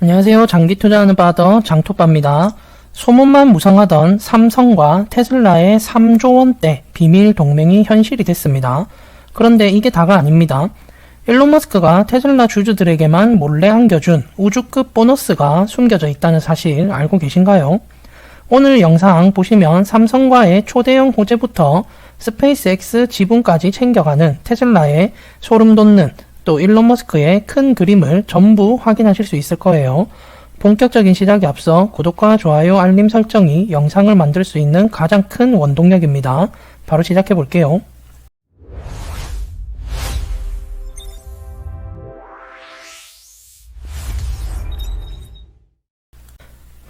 안녕하세요. 장기 투자하는 바더 장토빠입니다. 소문만 무성하던 삼성과 테슬라의 3조 원대 비밀 동맹이 현실이 됐습니다. 그런데 이게 다가 아닙니다. 일론 머스크가 테슬라 주주들에게만 몰래 안겨준 우주급 보너스가 숨겨져 있다는 사실 알고 계신가요? 오늘 영상 보시면 삼성과의 초대형 호재부터 스페이스X 지분까지 챙겨가는 테슬라의 소름 돋는 또 일론 머스크의 큰 그림을 전부 확인하실 수 있을 거예요. 본격적인 시작에 앞서 구독과 좋아요, 알림 설정이 영상을 만들 수 있는 가장 큰 원동력입니다. 바로 시작해 볼게요.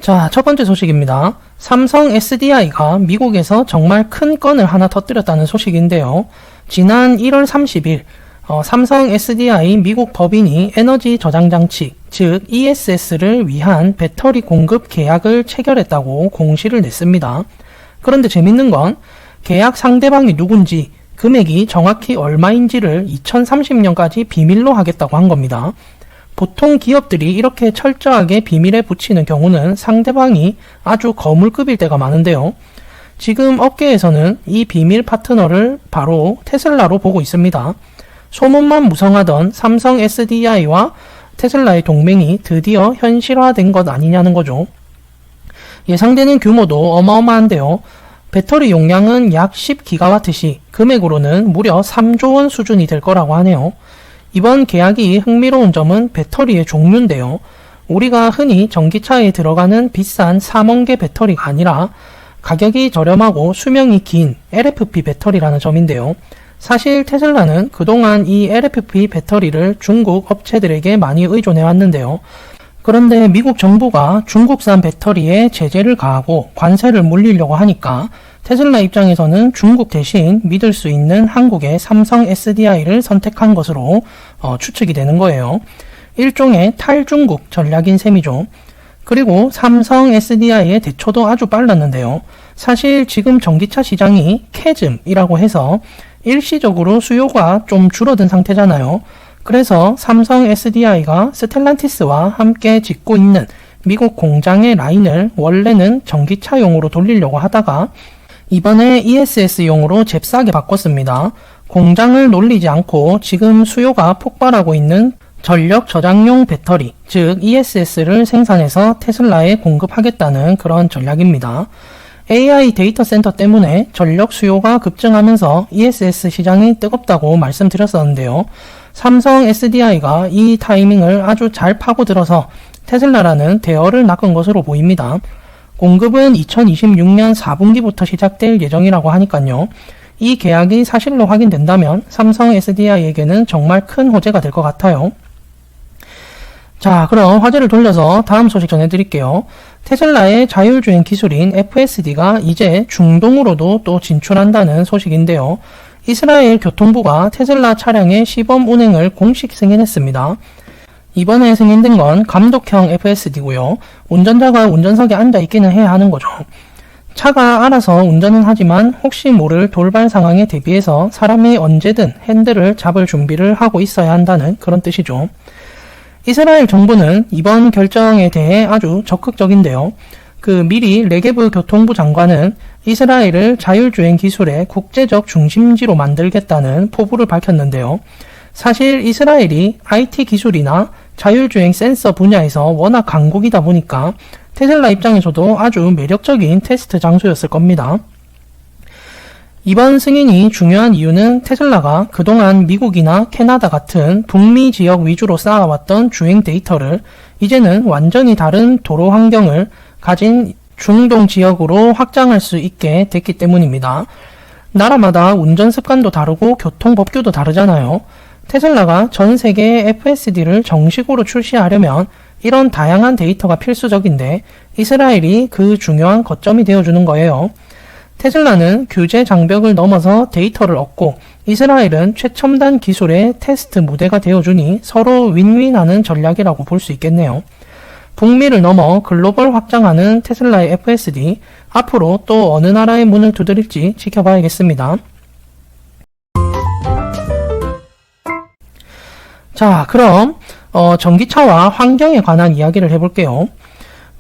자, 첫 번째 소식입니다. 삼성 SDI가 미국에서 정말 큰 건을 하나 터뜨렸다는 소식인데요. 지난 1월 30일 삼성 SDI 미국 법인이 에너지 저장 장치, 즉 ESS를 위한 배터리 공급 계약을 체결했다고 공시를 냈습니다. 그런데 재밌는 건 계약 상대방이 누군지, 금액이 정확히 얼마인지를 2030년까지 비밀로 하겠다고 한 겁니다. 보통 기업들이 이렇게 철저하게 비밀에 붙이는 경우는 상대방이 아주 거물급일 때가 많은데요. 지금 업계에서는 이 비밀 파트너를 바로 테슬라로 보고 있습니다. 소문만 무성하던 삼성 SDI와 테슬라의 동맹이 드디어 현실화된 것 아니냐는 거죠. 예상되는 규모도 어마어마한데요. 배터리 용량은 약 10GW시, 금액으로는 무려 3조 원 수준이 될 거라고 하네요. 이번 계약이 흥미로운 점은 배터리의 종류인데요. 우리가 흔히 전기차에 들어가는 비싼 3원계 배터리가 아니라 가격이 저렴하고 수명이 긴 LFP 배터리라는 점인데요. 사실 테슬라는 그동안 이 LFP 배터리를 중국 업체들에게 많이 의존해 왔는데요. 그런데 미국 정부가 중국산 배터리에 제재를 가하고 관세를 물리려고 하니까 테슬라 입장에서는 중국 대신 믿을 수 있는 한국의 삼성 SDI를 선택한 것으로 추측이 되는 거예요. 일종의 탈중국 전략인 셈이죠. 그리고 삼성 SDI의 대처도 아주 빨랐는데요. 사실 지금 전기차 시장이 캐즘이라고 해서 일시적으로 수요가 좀 줄어든 상태잖아요. 그래서 삼성 SDI가 스텔란티스와 함께 짓고 있는 미국 공장의 라인을 원래는 전기차용으로 돌리려고 하다가 이번에 ESS용으로 잽싸게 바꿨습니다. 공장을 놀리지 않고 지금 수요가 폭발하고 있는 전력 저장용 배터리, 즉 ESS를 생산해서 테슬라에 공급하겠다는 그런 전략입니다. AI 데이터 센터 때문에 전력 수요가 급증하면서 ESS 시장이 뜨겁다고 말씀드렸었는데요. 삼성 SDI가 이 타이밍을 아주 잘 파고들어서 테슬라라는 대열을 낚은 것으로 보입니다. 공급은 2026년 4분기부터 시작될 예정이라고 하니까요. 이 계약이 사실로 확인된다면 삼성 SDI에게는 정말 큰 호재가 될 것 같아요. 자, 그럼 화제를 돌려서 다음 소식 전해드릴게요. 테슬라의 자율주행 기술인 FSD가 이제 중동으로도 또 진출한다는 소식인데요. 이스라엘 교통부가 테슬라 차량의 시범 운행을 공식 승인했습니다. 이번에 승인된 건 감독형 FSD고요. 운전자가 운전석에 앉아 있기는 해야 하는 거죠. 차가 알아서 운전은 하지만 혹시 모를 돌발 상황에 대비해서 사람이 언제든 핸들을 잡을 준비를 하고 있어야 한다는 그런 뜻이죠. 이스라엘 정부는 이번 결정에 대해 아주 적극적인데요. 미리 레게브 교통부 장관은 이스라엘을 자율주행 기술의 국제적 중심지로 만들겠다는 포부를 밝혔는데요. 사실 이스라엘이 IT 기술이나 자율주행 센서 분야에서 워낙 강국이다 보니까 테슬라 입장에서도 아주 매력적인 테스트 장소였을 겁니다. 이번 승인이 중요한 이유는 테슬라가 그동안 미국이나 캐나다 같은 북미 지역 위주로 쌓아왔던 주행 데이터를 이제는 완전히 다른 도로 환경을 가진 중동 지역으로 확장할 수 있게 됐기 때문입니다. 나라마다 운전 습관도 다르고 교통 법규도 다르잖아요. 테슬라가 전 세계의 FSD를 정식으로 출시하려면 이런 다양한 데이터가 필수적인데 이스라엘이 그 중요한 거점이 되어주는 거예요. 테슬라는 규제 장벽을 넘어서 데이터를 얻고 이스라엘은 최첨단 기술의 테스트 무대가 되어주니 서로 윈윈하는 전략이라고 볼 수 있겠네요. 북미를 넘어 글로벌 확장하는 테슬라의 FSD, 앞으로 또 어느 나라의 문을 두드릴지 지켜봐야겠습니다. 자, 그럼 전기차와 환경에 관한 이야기를 해볼게요.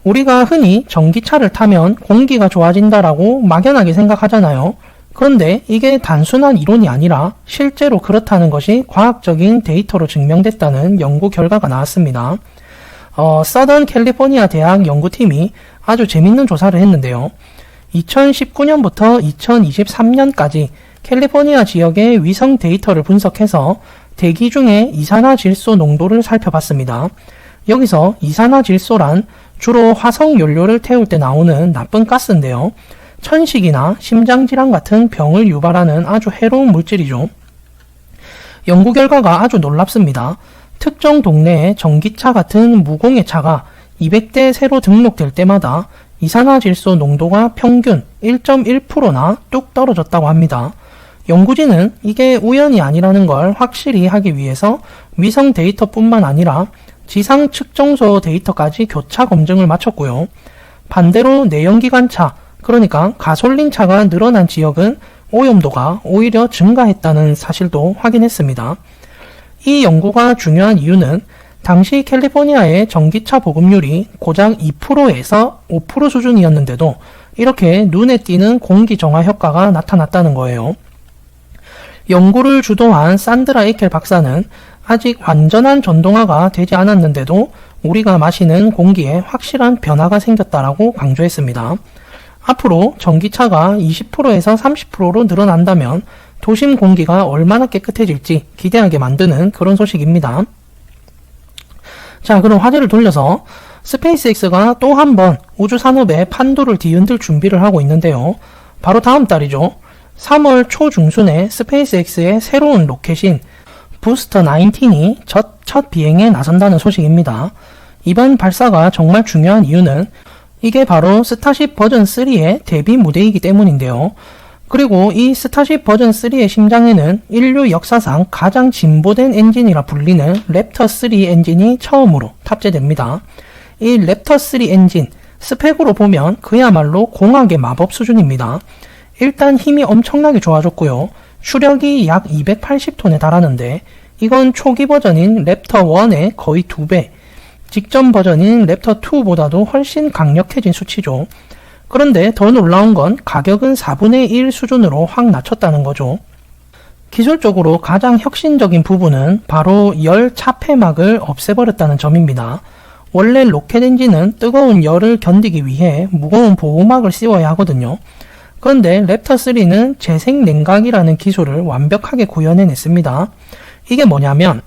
우리가 흔히 전기차를 타면 공기가 좋아진다라고 막연하게 생각하잖아요. 그런데 이게 단순한 이론이 아니라 실제로 그렇다는 것이 과학적인 데이터로 증명됐다는 연구 결과가 나왔습니다. 서던 캘리포니아 대학 연구팀이 아주 재밌는 조사를 했는데요. 2019년부터 2023년까지 캘리포니아 지역의 위성 데이터를 분석해서 대기 중에 이산화질소 농도를 살펴봤습니다. 여기서 이산화질소란 주로 화석 연료를 태울 때 나오는 나쁜 가스인데요. 천식이나 심장질환 같은 병을 유발하는 아주 해로운 물질이죠. 연구 결과가 아주 놀랍습니다. 특정 동네에 전기차 같은 무공해 차가 200대 새로 등록될 때마다 이산화질소 농도가 평균 1.1%나 뚝 떨어졌다고 합니다. 연구진은 이게 우연이 아니라는 걸 확실히 하기 위해서 위성 데이터뿐만 아니라 지상 측정소 데이터까지 교차 검증을 마쳤고요. 반대로 내연기관차, 그러니까 가솔린 차가 늘어난 지역은 오염도가 오히려 증가했다는 사실도 확인했습니다. 이 연구가 중요한 이유는 당시 캘리포니아의 전기차 보급률이 고작 2%에서 5% 수준이었는데도 이렇게 눈에 띄는 공기 정화 효과가 나타났다는 거예요. 연구를 주도한 산드라 에켈 박사는 아직 완전한 전동화가 되지 않았는데도 우리가 마시는 공기에 확실한 변화가 생겼다라고 강조했습니다. 앞으로 전기차가 20%에서 30%로 늘어난다면 도심 공기가 얼마나 깨끗해질지 기대하게 만드는 그런 소식입니다. 자, 그럼 화제를 돌려서 스페이스X가 또 한 번 우주 산업의 판도를 뒤흔들 준비를 하고 있는데요. 바로 다음 달이죠. 3월 초중순에 스페이스X의 새로운 로켓인 부스터 19이 첫 비행에 나선다는 소식입니다. 이번 발사가 정말 중요한 이유는 이게 바로 스타쉽 버전 3의 데뷔 무대이기 때문인데요. 그리고 이 스타쉽 버전 3의 심장에는 인류 역사상 가장 진보된 엔진이라 불리는 랩터 3 엔진이 처음으로 탑재됩니다. 이 랩터 3 엔진, 스펙으로 보면 그야말로 공학의 마법 수준입니다. 일단 힘이 엄청나게 좋아졌고요. 추력이 약 280톤에 달하는데 이건 초기 버전인 랩터 1의 거의 2배, 직전 버전인 랩터 2보다도 훨씬 강력해진 수치죠. 그런데 더 놀라운 건 가격은 4분의 1 수준으로 확 낮췄다는 거죠. 기술적으로 가장 혁신적인 부분은 바로 열 차폐막을 없애버렸다는 점입니다. 원래 로켓 엔진은 뜨거운 열을 견디기 위해 무거운 보호막을 씌워야 하거든요. 그런데 랩터3는 재생 냉각이라는 기술을 완벽하게 구현해냈습니다. 이게 뭐냐면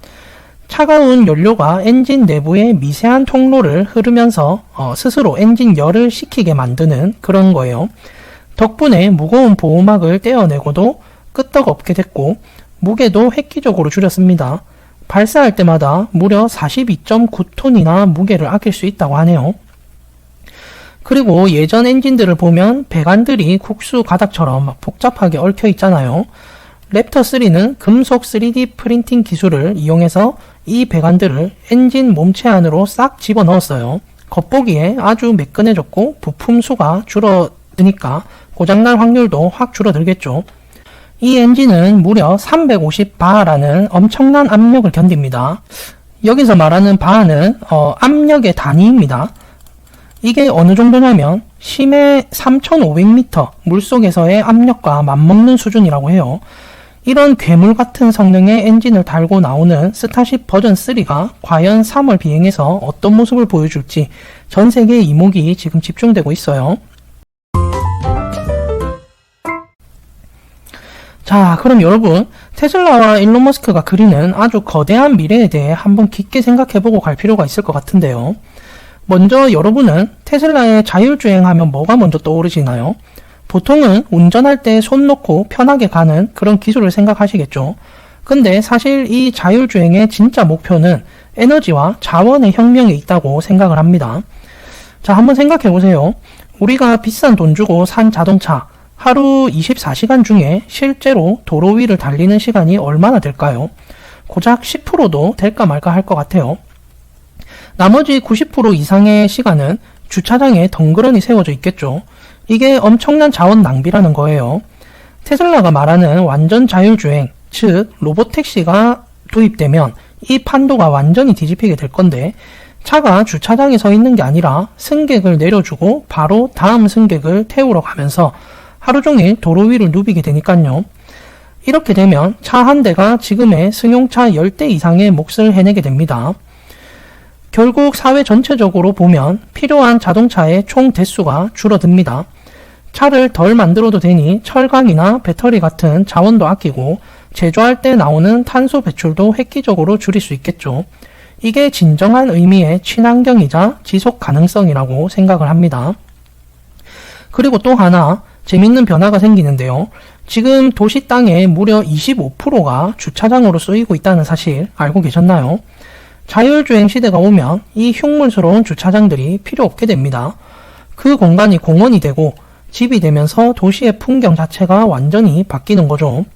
차가운 연료가 엔진 내부의 미세한 통로를 흐르면서 스스로 엔진 열을 식히게 만드는 그런 거예요. 덕분에 무거운 보호막을 떼어내고도 끄떡없게 됐고 무게도 획기적으로 줄였습니다. 발사할 때마다 무려 42.9톤이나 무게를 아낄 수 있다고 하네요. 그리고 예전 엔진들을 보면 배관들이 국수 가닥처럼 막 복잡하게 얽혀 있잖아요. 랩터3는 금속 3D 프린팅 기술을 이용해서 이 배관들을 엔진 몸체 안으로 싹 집어넣었어요. 겉보기에 아주 매끈해졌고 부품 수가 줄어드니까 고장날 확률도 확 줄어들겠죠. 이 엔진은 무려 350바라는 엄청난 압력을 견딥니다. 여기서 말하는 바는 압력의 단위입니다. 이게 어느 정도냐면 심해 3500m 물속에서의 압력과 맞먹는 수준이라고 해요. 이런 괴물 같은 성능의 엔진을 달고 나오는 스타쉽 버전 3가 과연 3월 비행에서 어떤 모습을 보여줄지 전 세계의 이목이 지금 집중되고 있어요. 자, 그럼 여러분, 테슬라와 일론 머스크가 그리는 아주 거대한 미래에 대해 한번 깊게 생각해보고 갈 필요가 있을 것 같은데요. 먼저 여러분은 테슬라의 자율주행하면 뭐가 먼저 떠오르시나요? 보통은 운전할 때 손 놓고 편하게 가는 그런 기술을 생각하시겠죠. 근데 사실 이 자율주행의 진짜 목표는 에너지와 자원의 혁명에 있다고 생각을 합니다. 자, 한번 생각해보세요. 우리가 비싼 돈 주고 산 자동차, 하루 24시간 중에 실제로 도로 위를 달리는 시간이 얼마나 될까요? 고작 10%도 될까 말까 할 것 같아요. 나머지 90% 이상의 시간은 주차장에 덩그러니 세워져 있겠죠. 이게 엄청난 자원 낭비라는 거예요. 테슬라가 말하는 완전 자율주행, 즉 로봇택시가 도입되면 이 판도가 완전히 뒤집히게 될 건데, 차가 주차장에 서 있는 게 아니라 승객을 내려주고 바로 다음 승객을 태우러 가면서 하루 종일 도로 위를 누비게 되니까요. 이렇게 되면 차 한 대가 지금의 승용차 10대 이상의 몫을 해내게 됩니다. 결국 사회 전체적으로 보면 필요한 자동차의 총 대수가 줄어듭니다. 차를 덜 만들어도 되니 철강이나 배터리 같은 자원도 아끼고 제조할 때 나오는 탄소 배출도 획기적으로 줄일 수 있겠죠. 이게 진정한 의미의 친환경이자 지속 가능성이라고 생각을 합니다. 그리고 또 하나 재밌는 변화가 생기는데요. 지금 도시 땅의 무려 25%가 주차장으로 쓰이고 있다는 사실 알고 계셨나요? 자율주행 시대가 오면 이 흉물스러운 주차장들이 필요 없게 됩니다. 그 공간이 공원이 되고 집이 되면서 도시의 풍경 자체가 완전히 바뀌는 거죠.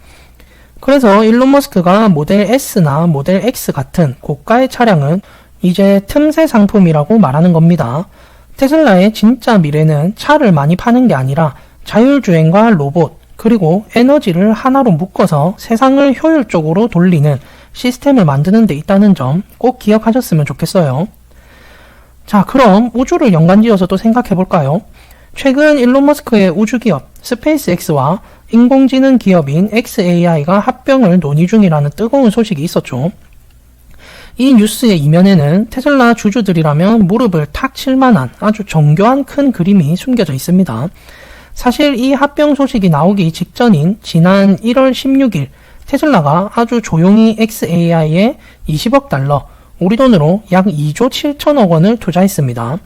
그래서 일론 머스크가 모델 S나 모델 X 같은 고가의 차량은 이제 틈새 상품이라고 말하는 겁니다. 테슬라의 진짜 미래는 차를 많이 파는 게 아니라 자율주행과 로봇, 그리고 에너지를 하나로 묶어서 세상을 효율적으로 돌리는 시스템을 만드는 데 있다는 점 꼭 기억하셨으면 좋겠어요. 자, 그럼 우주를 연관지어서 또 생각해 볼까요? 최근 일론 머스크의 우주기업 스페이스X와 인공지능 기업인 xAI가 합병을 논의 중이라는 뜨거운 소식이 있었죠. 이 뉴스의 이면에는 테슬라 주주들이라면 무릎을 탁 칠만한 아주 정교한 큰 그림이 숨겨져 있습니다. 사실 이 합병 소식이 나오기 직전인 지난 1월 16일 테슬라가 아주 조용히 xAI에 20억 달러, 우리 돈으로 약 2조 7천억 원을 투자했습니다.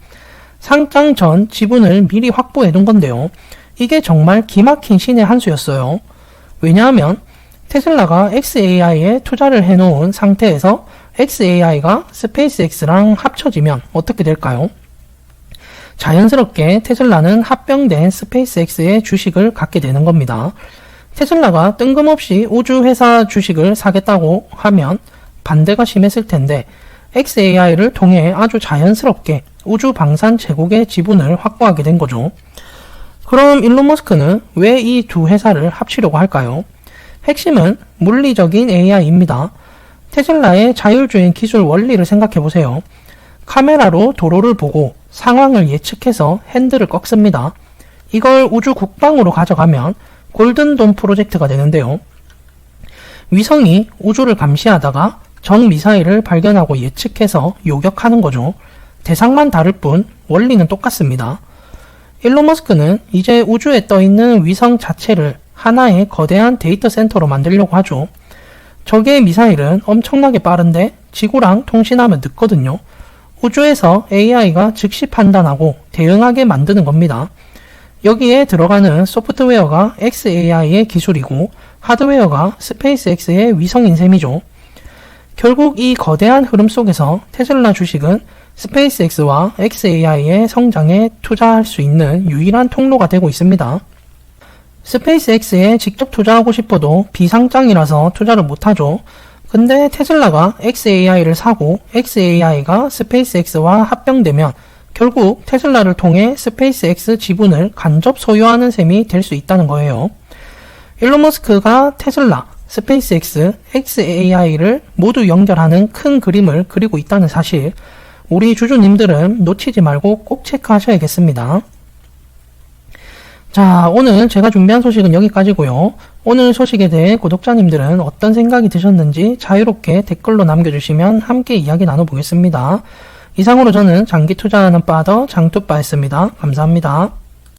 상장 전 지분을 미리 확보해 둔 건데요. 이게 정말 기막힌 신의 한 수였어요. 왜냐하면 테슬라가 xAI에 투자를 해놓은 상태에서 xAI가 스페이스X랑 합쳐지면 어떻게 될까요? 자연스럽게 테슬라는 합병된 스페이스X의 주식을 갖게 되는 겁니다. 테슬라가 뜬금없이 우주회사 주식을 사겠다고 하면 반대가 심했을 텐데 xAI를 통해 아주 자연스럽게 우주 방산 제국의 지분을 확보하게 된 거죠. 그럼 일론 머스크는 왜 이 두 회사를 합치려고 할까요? 핵심은 물리적인 AI입니다. 테슬라의 자율주행 기술 원리를 생각해 보세요. 카메라로 도로를 보고 상황을 예측해서 핸들을 꺾습니다. 이걸 우주 국방으로 가져가면 골든돔 프로젝트가 되는데요. 위성이 우주를 감시하다가 적 미사일을 발견하고 예측해서 요격하는 거죠. 대상만 다를 뿐 원리는 똑같습니다. 일론 머스크는 이제 우주에 떠있는 위성 자체를 하나의 거대한 데이터 센터로 만들려고 하죠. 적의 미사일은 엄청나게 빠른데 지구랑 통신하면 늦거든요. 우주에서 AI가 즉시 판단하고 대응하게 만드는 겁니다. 여기에 들어가는 소프트웨어가 xAI의 기술이고 하드웨어가 스페이스X의 위성인 셈이죠. 결국 이 거대한 흐름 속에서 테슬라 주식은 스페이스X와 xAI의 성장에 투자할 수 있는 유일한 통로가 되고 있습니다. 스페이스X에 직접 투자하고 싶어도 비상장이라서 투자를 못하죠. 근데 테슬라가 xAI를 사고 xAI가 스페이스X와 합병되면 결국 테슬라를 통해 스페이스X 지분을 간접 소유하는 셈이 될 수 있다는 거예요. 일론 머스크가 테슬라, 스페이스X, xAI를 모두 연결하는 큰 그림을 그리고 있다는 사실, 우리 주주님들은 놓치지 말고 꼭 체크하셔야겠습니다. 자, 오늘 제가 준비한 소식은 여기까지고요. 오늘 소식에 대해 구독자님들은 어떤 생각이 드셨는지 자유롭게 댓글로 남겨주시면 함께 이야기 나눠보겠습니다. 이상으로 저는 장기 투자하는 빠더 장투빠였습니다. 감사합니다.